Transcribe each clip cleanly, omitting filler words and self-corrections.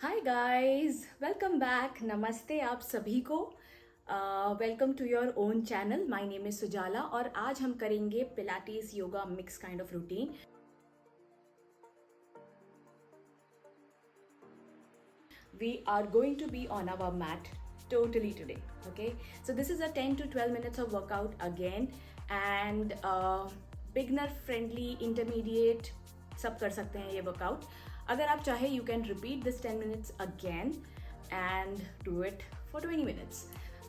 Hi guys, welcome back. नमस्ते आप सभी को। Welcome to your own channel. My name is Sujala और आज हम करेंगे pilates yoga mix kind of routine. We are going to be on our mat totally today. Okay, so this is a 10 to 12 minutes of workout again, and beginner friendly, intermediate, सब कर सकते हैं ये workout. अगर आप चाहे you can repeat this 10 minutes again and do it for 20 minutes.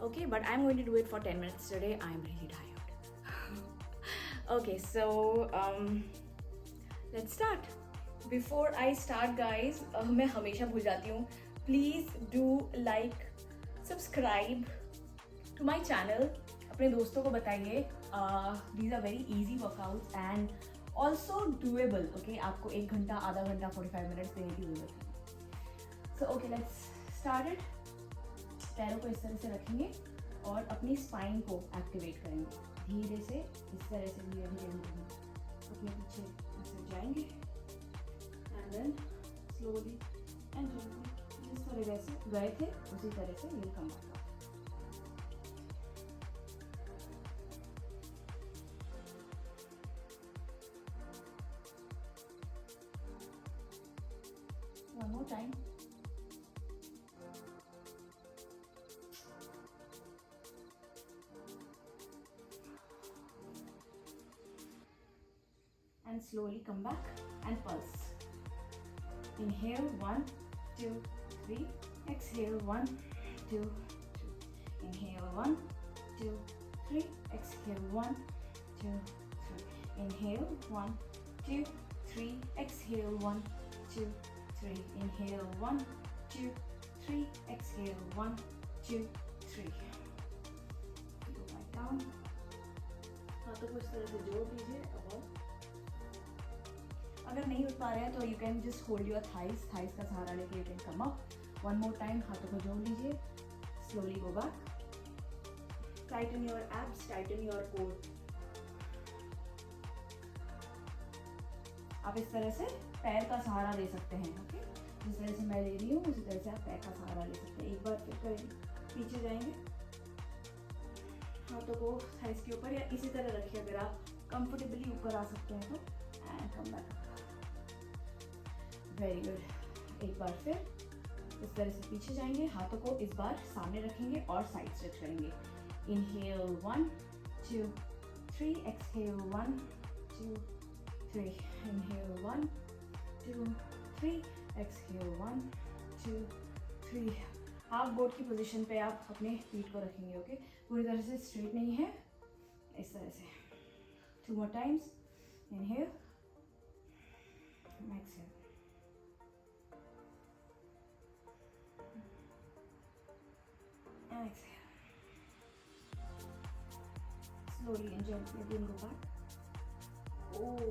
Okay, but I'm going to do it for 10 minutes today. I'm really tired. Okay, so let's start. Before I start guys, मैं हमेशा भूल जाती हूँ, please do like subscribe to my channel. अपने दोस्तों को बताइए। These are very easy workouts and also doable. Okay, आपको 1 घंटा, आधा घंटा, 45 मिनट्स देने की जरूरत है। So okay, let's start it. पैरों को इस तरह से रखेंगे और अपनी स्पाइन को एक्टिवेट करेंगे धीरे से, इस तरह से धीरे धीरे अपने पीछे ऐसे जाएंगे and then slowly and gently जिस तरह से गए थे उसी तरह से ये कम होगा। One more time. And slowly come back and pulse. Inhale 1, 2, 3. Exhale 1, 2, 3. Inhale 1, 2, 3. Exhale 1, 2, 3. Inhale 1, 2, 3. Exhale 1, 2, 3. Inhale 1, 2, 3. Exhale 1, 2, 3. Go back down. हाथों को इस तरह से जोड़ दीजिए। अगर नहीं उठ पा रहे हैं तो you can just hold your thighs का सहारा लेके you can come up. One more time, हाथों को जोड़ लीजिए। Slowly go back. Titan your abs, Titan your core. आप इस तरह से पैर का सहारा ले सकते हैं। ओके, जिस तरह से मैं ले रही हूँ उसी तरह से आप पैर का सहारा ले सकते हैं। एक बार फिर करेंगे, पीछे जाएंगे, हाथों को थाइस के ऊपर या इसी तरह रखिए अगर आप कंफर्टेबली ऊपर आ सकते हैं तो, and come back. Very good. एक बार फिर इस तरह से पीछे जाएंगे, हाथों को इस बार सामने रखेंगे और साइड स्ट्रेच करेंगे। Inhale 1, 2, 3. Exhale 1, 2, 3. Inhale 1, 2, 3. Exhale 1, 2, 3. Half board की पोजीशन पे आप अपने फीट को रखेंगे। ओके, पूरी तरह से स्ट्रेट नहीं है, इस तरह से। 2 more times. Inhale, exhale. And exhale. Slowly and gently again go back. Oh,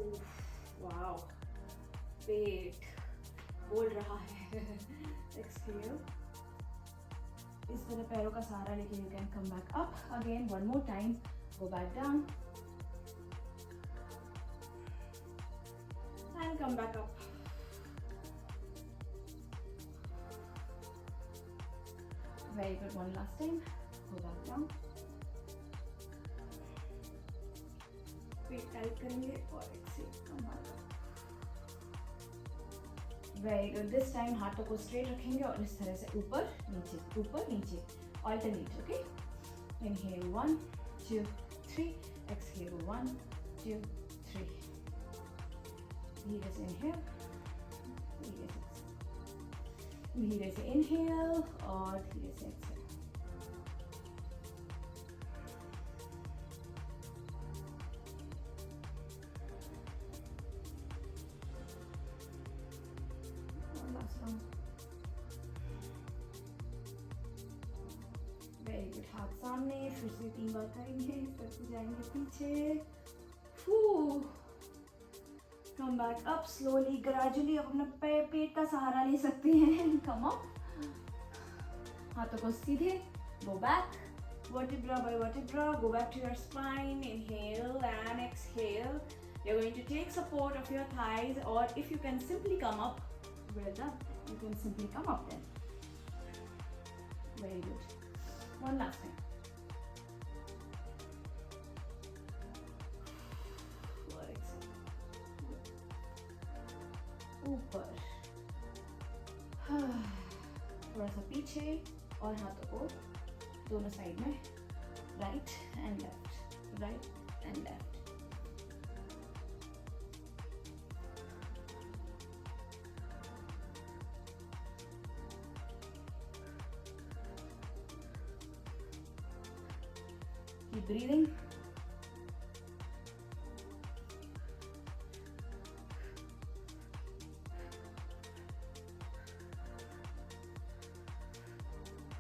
wow. पेट बोल रहा है। Exhale. इस तरह पैरों का सहारा लेके you can come back up again. One more time. Go back down. And come back up. Very good. One last time. Go back down. Pet tight करेंगे और Excel come back up. Very good. This time हाथों को straight रखेंगे और इस तरह से ऊपर नीचे alternate. Okay. Inhale 1, 2, 3. Exhale 1, 2, 3. धीरे से इनहेल, धीरे से इनहेल और धीरे से एक्सहेल। Very good. हाथ सामने, फिर से 3 बार करेंगे, इस तरह से जाएंगे पीछे। Come back up slowly, gradually आप अपना पेट का सहारा ले सकते हैं। कम अप, हाथों को सीधे, go back, vertebra by vertebra, go back to your spine. Inhale and exhale. You're going to take support of your thighs, or if you can simply come up, well done. you can simply come up then. Very good. One last time. ऊपर, थोड़ा सा पीछे और हाथों को दोनों side में, right and left, right and left. Keep breathing.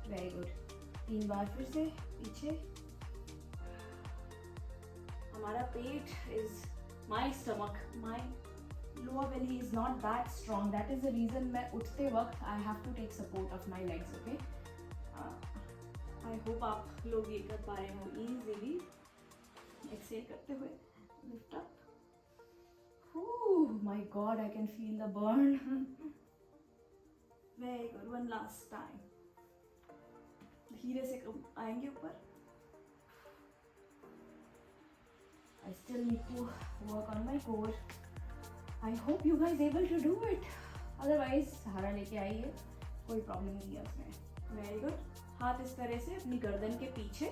Very good. 3 बार फिर से पीछे. हमारा पेट is my stomach, my lower belly is not that strong. That is the reason मैं उठते वक्त I have to take support of my legs. Okay. I hope आप लोग ये कर पा रहे हो easily. Exhale करते हुए lift up. Oh my God, I can feel the burn. Very good. One last time. धीरे से आएंगे ऊपर. I still need to work on my core. I hope you guys able to do it. Otherwise सहारा लेके आइए, कोई problem नहीं है उसमें. Very good. हाथ इस तरह से अपनी गर्दन के पीछे,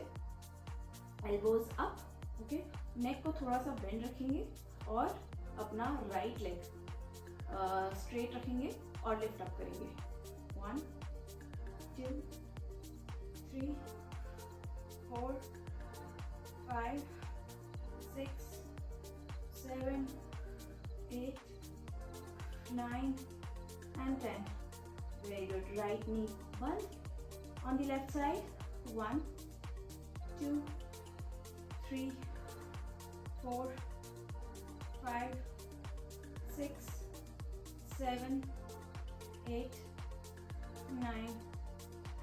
elbows up. Okay. नेक को थोड़ा सा बेंड रखेंगे और अपना राइट लेग स्ट्रेट रखेंगे और लिफ्ट अप करेंगे. 1 2 3 4 5 6 7 8 9 and 10. Very good. Right knee bend. On the left side. 1 2 3 4 5 6 7 8 9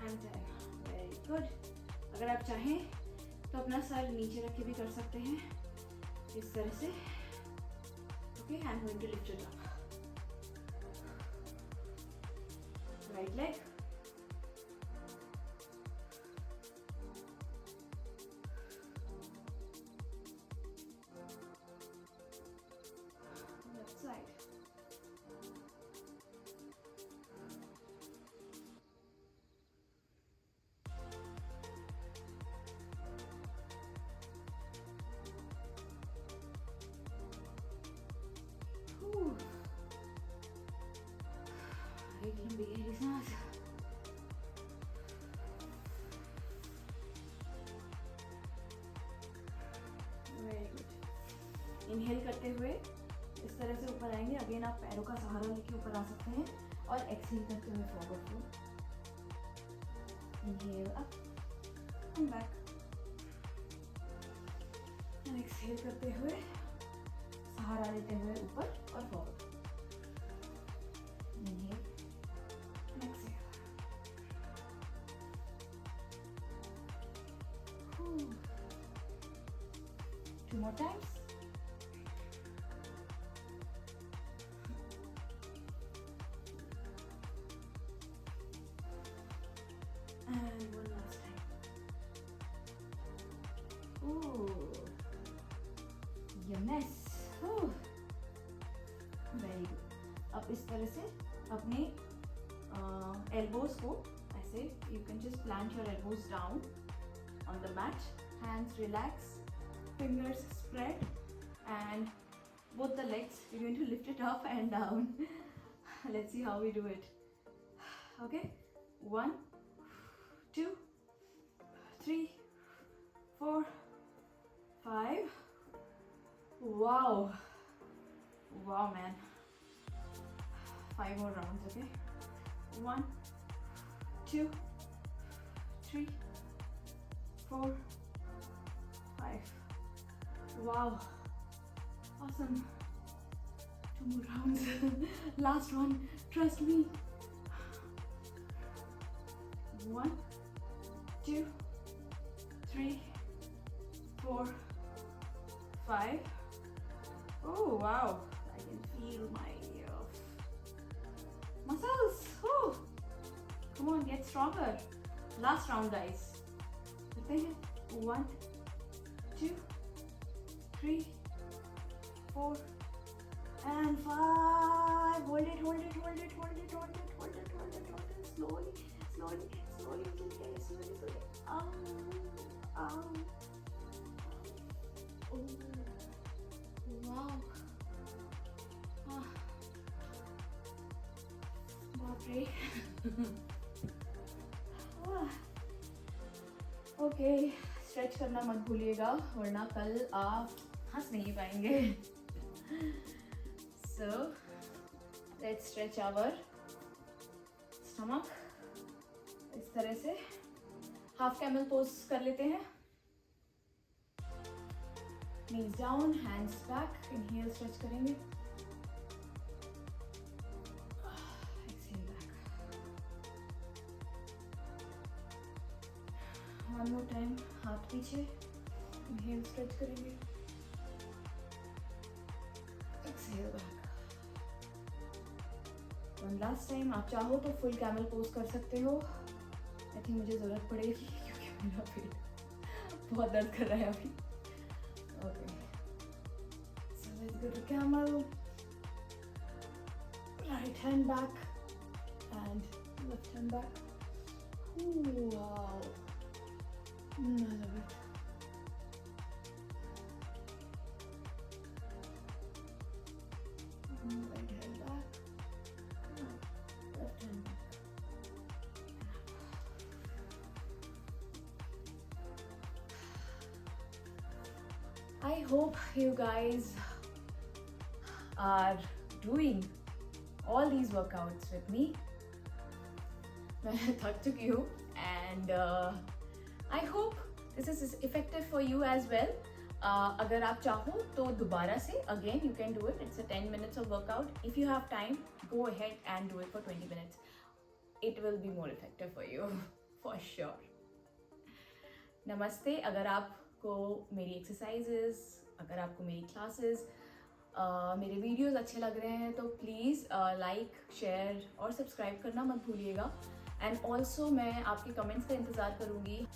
and 10. Very good. अगर आप चाहें तो अपना सर नीचे रख के भी कर सकते हैं इस तरह से. Okay, I'm going to lift it up. Right leg. Left side. एक लंबी गहरी सांस. Very good. इनहेल करते हुए इस तरह से ऊपर आएंगे. अगेन आप पैरों का सहारा लेके ऊपर आ सकते हैं और एक्सहेल करते हुए forward flow. Inhale up and back and exhale करते हुए सहारा लेते हुए ऊपर और forward. Inhale and exhale. 2 more times. And one last time. Ooh, yumness. Ooh. Very good. अब इस तरह से अपने elbows को ऐसे, you can just plant your elbows down on the mat, hands relax, fingers spread, and both the legs you're going to lift it up and down. Let's see how we do it. Okay, 1 2 3 4 5. Wow, man. 5 more rounds. Okay, 1 2 3 4 5. Wow, awesome. 2 more rounds. Last one, trust me. 1 2 3 4 5. Oh wow, I can feel my muscles. Oh, stronger. Last round, guys. करते हैं. 1, 2, 3, 4, and 5. Hold it. Slowly. Oh, wow. बाप रे. Okay, stretch करना मत भूलिएगा वरना कल आप हंस नहीं पाएंगे. So let's stretch our stomach. इस तरह से हाफ कैमल पोज कर लेते हैं. Knees down, hands back. Inhale, stretch करेंगे. Exhale back. One more time. हाथ पीछे. Inhale, stretch करेंगे. Exhale back. One last time. आप चाहो तो फुल कैमल पोज कर सकते हो. आई थिंक मुझे ज़रूरत पड़ेगी क्योंकि मेरा पेट बहुत दर्द कर रहा है अभी. Okay, so let's go to camel. Right hand back and left hand back. Wow, I love it. Right hand back, left hand back. I hope you guys are doing all these workouts with me. मैं थक चुकी हूँ and I hope this is effective for you as well. अगर आप चाहो तो दोबारा से again you can do it. It's a 10 minutes of workout. If you have time, go ahead and do it for 20 minutes. It will be more effective for you for sure. नमस्ते. अगर आपको मेरी एक्सरसाइजेस, अगर आपको मेरी classes, मेरे videos अच्छे लग रहे हैं तो प्लीज़ लाइक, शेयर और सब्सक्राइब करना मत भूलिएगा. एंड ऑल्सो मैं आपके कमेंट्स का इंतज़ार करूँगी.